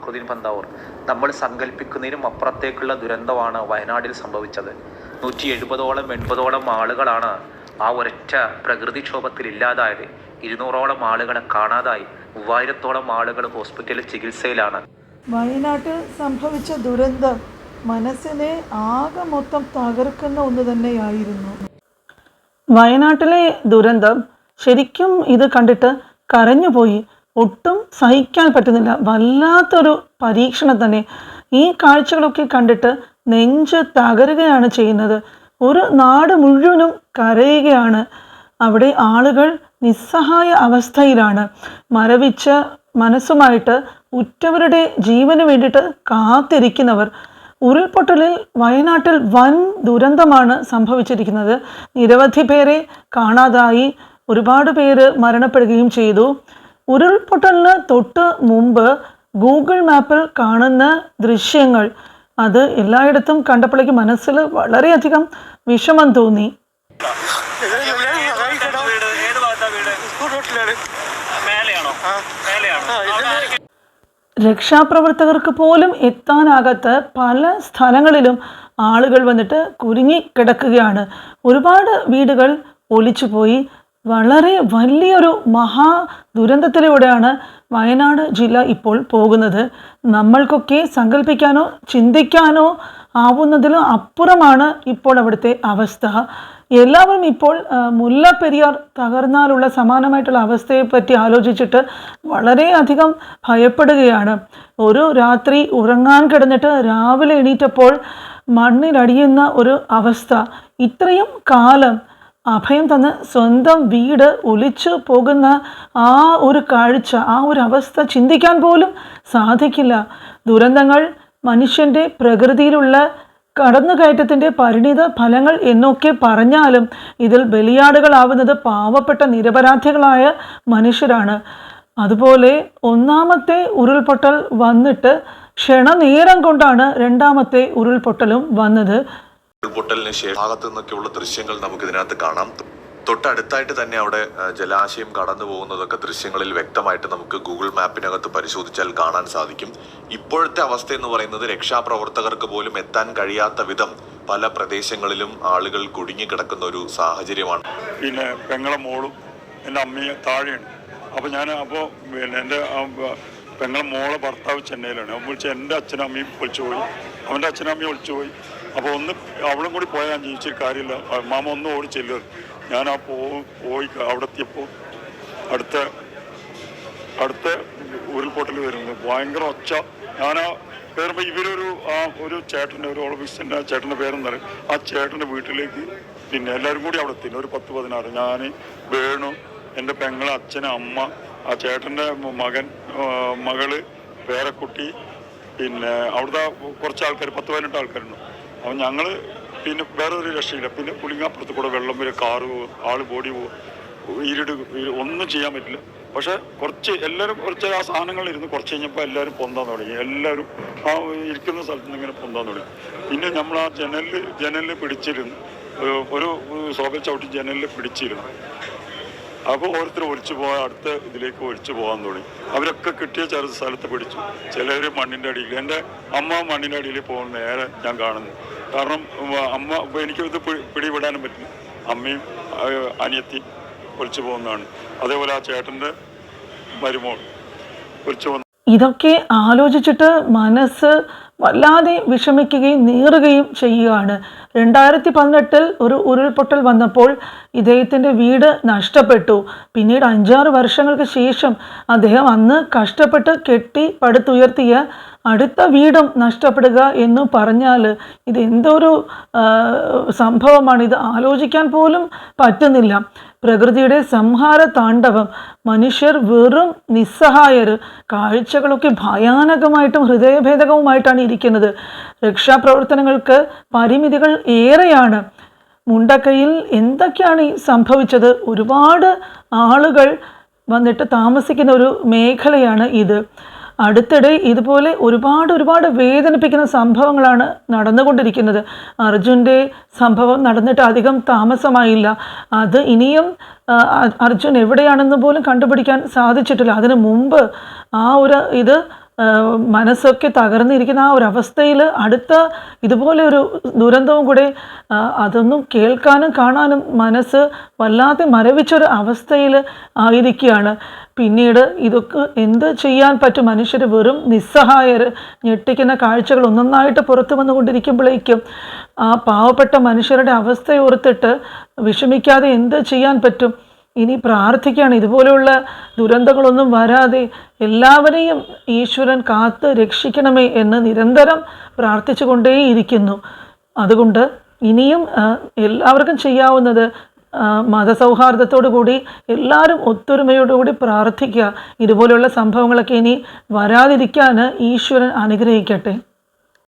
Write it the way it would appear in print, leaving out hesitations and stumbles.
ഫക്രുദ്ദീൻ പന്താവൂർ. നമ്മൾ സങ്കല്പിക്കുന്നതിനും അപ്പുറത്തേക്കുള്ള ദുരന്തമാണ് വയനാട്ടിൽ സംഭവിച്ചത്. 170ഓളം 80ഓളം ആളുകളാണ് ആ ഒരൊറ്റ പ്രകൃതിക്ഷോഭത്തിൽ ഇല്ലാതായത്. 200ഓളം ആളുകളെ കാണാതായി. 3000ഓളം ആളുകൾ ഹോസ്പിറ്റലിൽ ചികിത്സയിലാണ്. വയനാട്ടിൽ സംഭവിച്ച ദുരന്തം മനസ്സിനെ ആകെ മൊത്തം തകർക്കുന്ന ഒന്ന് തന്നെയായിരുന്നു. വയനാട്ടിലെ ദുരന്തം ശരിക്കും ഇത് കണ്ടിട്ട് കരഞ്ഞുപോയി. ഒട്ടും സഹിക്കാൻ പറ്റുന്നില്ല. വല്ലാത്തൊരു പരീക്ഷണം തന്നെ. ഈ കാഴ്ചകളൊക്കെ കണ്ടിട്ട് നെഞ്ച് തകരുകയാണ് ചെയ്യുന്നത്. ഒരു നാട് മുഴുവനും കരയുകയാണ്. അവിടെ ആളുകൾ നിസ്സഹായ അവസ്ഥയിലാണ്. മരവിച്ച മനസ്സുമായിട്ട് ഉറ്റവരുടെ ജീവന് വേണ്ടിയിട്ട് കാത്തിരിക്കുന്നവർ. ഉരുൾപൊട്ടലിൽ വയനാട്ടിൽ വൻ ദുരന്തമാണ് സംഭവിച്ചിരിക്കുന്നത്. നിരവധി പേരെ കാണാതായി, ഒരുപാട് പേര് മരണപ്പെടുകയും ചെയ്തു. ഉരുൾപൊട്ടലിന് തൊട്ട് മുമ്പ് ഗൂഗിൾ മാപ്പിൽ കാണുന്ന ദൃശ്യങ്ങൾ അത് എല്ലായിടത്തും കണ്ടപ്പോഴേക്ക് മനസ്സിൽ വളരെയധികം വിഷമം തോന്നി. രക്ഷാപ്രവർത്തകർക്ക് പോലും എത്താനാകാത്ത പല സ്ഥലങ്ങളിലും ആളുകൾ വന്നിട്ട് കുരുങ്ങിക്കിടക്കുകയാണ്. ഒരുപാട് വീടുകൾ ഒലിച്ചുപോയി. വളരെ വലിയൊരു മഹാ ദുരന്തത്തിലൂടെയാണ് വയനാട് ജില്ല ഇപ്പോൾ പോകുന്നത്. നമ്മൾക്കൊക്കെ സങ്കല്പിക്കാനോ ചിന്തിക്കാനോ ആവുന്നതിലും അപ്പുറമാണ് ഇപ്പോൾ അവിടുത്തെ അവസ്ഥ. എല്ലാവരും ഇപ്പോൾ മുല്ലപ്പെരിയാർ തകർന്നാലുള്ള സമാനമായിട്ടുള്ള അവസ്ഥയെപ്പറ്റി ആലോചിച്ചിട്ട് വളരെയധികം ഭയപ്പെടുകയാണ്. ഒരു രാത്രി ഉറങ്ങാൻ കിടന്നിട്ട് രാവിലെ എണീറ്റപ്പോൾ മണ്ണിലടിയുന്ന ഒരു അവസ്ഥ. ഇത്രയും കാലം അഭയം തന്ന് സ്വന്തം വീട് ഒലിച്ചു പോകുന്ന ആ ഒരു കാഴ്ച, ആ ഒരു അവസ്ഥ ചിന്തിക്കാൻ പോലും സാധിക്കില്ല. ദുരന്തങ്ങൾ മനുഷ്യൻ്റെ പ്രകൃതിയിലുള്ള കടന്നുകയറ്റത്തിൻ്റെ പരിണിത ഫലങ്ങൾ എന്നൊക്കെ പറഞ്ഞാലും ഇതിൽ ബലിയാടുകളാവുന്നത് പാവപ്പെട്ട നിരപരാധികളായ മനുഷ്യരാണ്. അതുപോലെ ഒന്നാമത്തെ ഉരുൾപൊട്ടൽ വന്നിട്ട് ക്ഷണനേരം കൊണ്ടാണ് രണ്ടാമത്തെ ഉരുൾപൊട്ടലും വന്നത്. ഉരുൾപൊട്ടലിന് ശേഷം ഭാഗത്തു നിന്നൊക്കെയുള്ള ദൃശ്യങ്ങൾ നമുക്ക് ഇതിനകത്ത് കാണാം. തൊട്ടടുത്തായിട്ട് തന്നെ അവിടെ ജലാശയം കടന്നു പോകുന്നതൊക്കെ ദൃശ്യങ്ങളിൽ വ്യക്തമായിട്ട് നമുക്ക് ഗൂഗിൾ മാപ്പിനകത്ത് പരിശോധിച്ചാൽ കാണാൻ സാധിക്കും. ഇപ്പോഴത്തെ അവസ്ഥ എന്ന് പറയുന്നത് രക്ഷാപ്രവർത്തകർക്ക് പോലും എത്താൻ കഴിയാത്ത വിധം പല പ്രദേശങ്ങളിലും ആളുകൾ കുടുങ്ങിക്കിടക്കുന്ന ഒരു സാഹചര്യമാണ്. പിന്നെ പെങ്ങളെ മോളും എൻ്റെ അമ്മയും താഴെയാണ്. അപ്പോൾ പിന്നെ എൻ്റെ പെങ്ങളെ മോളെ ഭർത്താവ് ചെന്നൈയിലാണ്. അപ്പോൾ വിളിച്ച് എൻ്റെ അച്ഛനും അമ്മയും ഒളിച്ചുപോയി, അവൻ്റെ അച്ഛനും അമ്മയും ഒളിച്ചുപോയി. അപ്പോൾ ഒന്ന് അവളും കൂടി പോയാൽ ഞാൻ ജീവിച്ചിട്ട് കാര്യമില്ല, മാമ ഒന്ന് ഓടി ചെല്ലുക. ഞാൻ പോയി അവിടെ എത്തിയപ്പോൾ അടുത്ത ഉരുൾപൊട്ടൽ വരുന്നത് ഭയങ്കര ഒച്ച. ഞാൻ കയറുമ്പോൾ ഒരു ചേട്ടൻ്റെ ഒരു ഓഫീസിൻ്റെ ചേട്ടൻ്റെ പേരെന്ന് പറയും. ആ ചേട്ടൻ്റെ വീട്ടിലേക്ക് പിന്നെ എല്ലാവരും കൂടി അവിടെ എത്തി. ഒരു 10-16 ഞാൻ, വേണു, എൻ്റെ പെങ്ങളെ അച്ഛന്, അമ്മ, ആ ചേട്ടൻ്റെ മകള്, പേരക്കുട്ടി, പിന്നെ അവിടുത്തെ കുറച്ച് ആൾക്കാർ 10-18 ആൾക്കാരുണ്ട്. അപ്പോൾ ഞങ്ങൾ പിന്നെ വേറെ ഒരു രക്ഷയില്ല. പിന്നെ പുളിങ്ങാപ്പുറത്ത് കൂടെ വെള്ളം വരെ, കാറ് പോകും, ആള് ബോഡി പോകും, ഒന്നും ചെയ്യാൻ പറ്റില്ല. പക്ഷെ എല്ലാവരും കുറച്ച് ആ സാധനങ്ങളിരുന്ന് കുറച്ച് കഴിഞ്ഞപ്പോൾ എല്ലാവരും പൊന്താൻ തുടങ്ങി. എല്ലാവരും ആ ഇരിക്കുന്ന സ്ഥലത്ത് നിന്ന് ഇങ്ങനെ പൊന്താൻ തുടങ്ങി. പിന്നെ നമ്മൾ ആ ജനലിൽ പിടിച്ചിരുന്നു, ഒരു സോഫയിൽ ചവിട്ടി ജനലിൽ പിടിച്ചിരുന്നു. അപ്പോൾ ഓരോരുത്തർ ഒലിച്ചു പോകാൻ അടുത്ത ഇതിലേക്ക് ഒലിച്ചു പോകാൻ തുടങ്ങി. അവരൊക്കെ കിട്ടിയ ചെറു സ്ഥലത്ത് പിടിച്ചു. ചിലർ മണ്ണിൻ്റെ അടിയിൽ. എൻ്റെ അമ്മ മണ്ണിൻ്റെ അടിയിൽ പോകുന്ന നേരെ ഞാൻ കാണുന്നു. കാരണം അമ്മ എനിക്കിത് പിടിവിടാനും പറ്റില്ല. അമ്മയും അനിയത്തി ഒലിച്ചു പോകുന്നതാണ്. അതേപോലെ ആ ചേട്ടൻ്റെ മരുമോൾ ഒലിച്ചു പോകുന്ന. ഇതൊക്കെ ആലോചിച്ചിട്ട് മനസ്സ് വല്ലാതെ വിഷമിക്കുകയും നീറുകയും ചെയ്യുകയാണ്. 2018 ഒരു ഉരുൾപൊട്ടൽ വന്നപ്പോൾ ഇദ്ദേഹത്തിൻ്റെ വീട് നഷ്ടപ്പെട്ടു. പിന്നീട് 5-6 വർഷങ്ങൾക്ക് ശേഷം അദ്ദേഹം അന്ന് കഷ്ടപ്പെട്ട് കെട്ടി പടുത്തുയർത്തിയ അടുത്ത വീടും നഷ്ടപ്പെടുക എന്ന് പറഞ്ഞാൽ ഇതെന്തൊരു സംഭവമാണ്. ഇത് ആലോചിക്കാൻ പോലും പറ്റുന്നില്ല. പ്രകൃതിയുടെ സംഹാര താണ്ഡവം. മനുഷ്യർ വെറും നിസ്സഹായർ. കാഴ്ചകളൊക്കെ ഭയാനകമായിട്ടും ഹൃദയഭേദകവുമായിട്ടാണ് ഇരിക്കുന്നത്. രക്ഷാപ്രവർത്തനങ്ങൾക്ക് പരിമിതികൾ ഏറെയാണ്. മുണ്ടക്കയിൽ എന്തൊക്കെയാണ് ഈ സംഭവിച്ചത്? ഒരുപാട് ആളുകൾ വന്നിട്ട് താമസിക്കുന്ന ഒരു മേഖലയാണ് ഇത്. അടുത്തിടെ ഇതുപോലെ ഒരുപാട് വേദനിപ്പിക്കുന്ന സംഭവങ്ങളാണ് നടന്നുകൊണ്ടിരിക്കുന്നത്. അർജുൻ്റെ സംഭവം നടന്നിട്ട് അധികം താമസമായില്ല. അത് ഇനിയും അർജുൻ എവിടെയാണെന്ന് പോലും കണ്ടുപിടിക്കാൻ സാധിച്ചിട്ടില്ല. അതിനു മുമ്പ് ഇത് മനസ്സൊക്കെ തകർന്നിരിക്കുന്ന ആ ഒരു അവസ്ഥയിൽ അടുത്ത ഇതുപോലെ ഒരു ദുരന്തവും കൂടെ അതൊന്നും കേൾക്കാനും കാണാനും മനസ്സ് വല്ലാതെ മരവിച്ചൊരു അവസ്ഥയിൽ ആയിരിക്കുകയാണ്. പിന്നീട് ഇതൊക്കെ എന്ത് ചെയ്യാൻ പറ്റും? മനുഷ്യർ വെറും നിസ്സഹായർ. ഞെട്ടിക്കുന്ന കാഴ്ചകൾ ഒന്നൊന്നായിട്ട് പുറത്തു വന്നുകൊണ്ടിരിക്കുമ്പോഴേക്കും ആ പാവപ്പെട്ട മനുഷ്യരുടെ അവസ്ഥ ഓർത്തിട്ട് വിഷമിക്കാതെ എന്ത് ചെയ്യാൻ പറ്റും? ഇനി പ്രാർത്ഥിക്കുകയാണ് ഇതുപോലെയുള്ള ദുരന്തങ്ങളൊന്നും വരാതെ എല്ലാവരെയും ഈശ്വരൻ കാത്ത് രക്ഷിക്കണമേ എന്ന് നിരന്തരം പ്രാർത്ഥിച്ചു കൊണ്ടേയിരിക്കുന്നു. അതുകൊണ്ട് ഇനിയും എല്ലാവർക്കും ചെയ്യാവുന്നത് മതസൗഹാർദ്ദത്തോടു കൂടി എല്ലാവരും ഒത്തൊരുമയോടുകൂടി പ്രാർത്ഥിക്കുക. ഇതുപോലെയുള്ള സംഭവങ്ങളൊക്കെ ഇനി വരാതിരിക്കാൻ ഈശ്വരൻ അനുഗ്രഹിക്കട്ടെ.